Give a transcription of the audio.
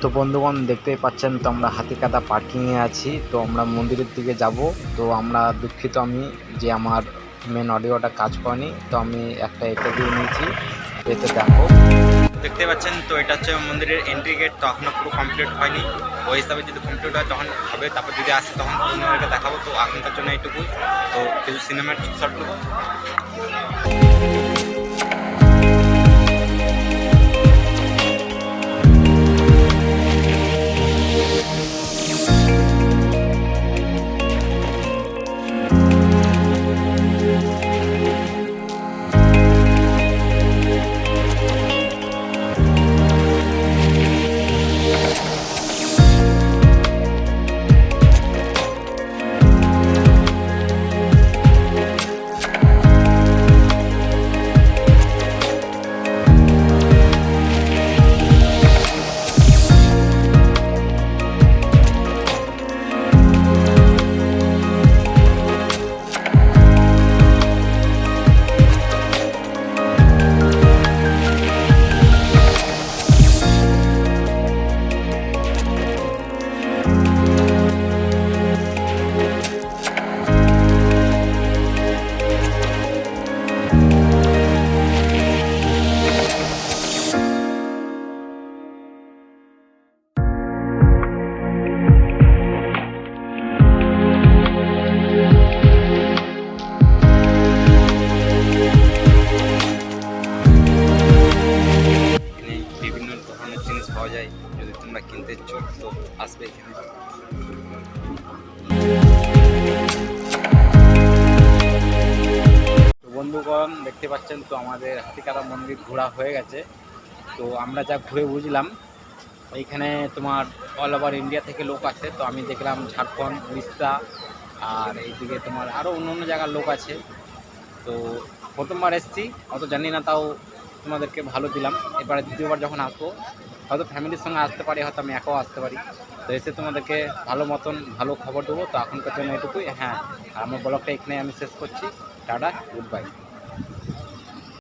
তো বন্ধুগণ দেখতেই পাচ্ছেন, তো আমরা হাতিকাদা পার্কিংয়ে আছি। তো আমরা মন্দিরের দিকে যাব। তো আমরা দুঃখিত আমি যে আমার মেন অডিওটা কাজ করেনি। তো আমি একটা এতে দিয়ে নিয়েছি, এতে দেখো দেখতে পাচ্ছেন। তো এটা হচ্ছে মন্দিরের এন্ট্রি গেট। তো এখনও পুরো কমপ্লিট হয়নি। ওই হিসাবে যদি কমপ্লিট হয় তখন হবে, তারপর যদি আসে তখন তোমাদেরকে দেখাবো। তো এখনকার জন্য এইটুকুই। তো কিছু সিনেমাটিক শট নেবো। বিভিন্ন ধরনের জিনিস পাওয়া যায়। যদি তোমরা কিনতে চাও তো আসবে এখানে। তো বন্ধুগণ দেখতে পাচ্ছেন, তো আমাদের হাতিকাদা মন্দির ঘোরা হয়ে গেছে। তো আমরা যা ঘুরে বুঝলাম, এইখানে তোমার অল ওভার ইন্ডিয়া থেকে লোক আছে। তো আমি দেখলাম ঝাড়খণ্ড, উড়িষ্যা, আর এইদিকে তোমার আরও অন্য অন্য জায়গার লোক আছে। তো প্রথমবার এসেছি, অত জানি না, তাও তোমাদেরকে ভালো দিলাম। এবারে দ্বিতীয়বার যখন আসবো, হয়তো ফ্যামিলির সঙ্গে আসতে পারি, হয়তো আমি একাও আসতে পারি। তো এসে তোমাদেরকে ভালো মতন ভালো খবর দেবো। তো এখনকার জন্য এটুকুই। হ্যাঁ, আর আমার ব্লগটা এখানে আমি শেষ করছি। Tata, good bye.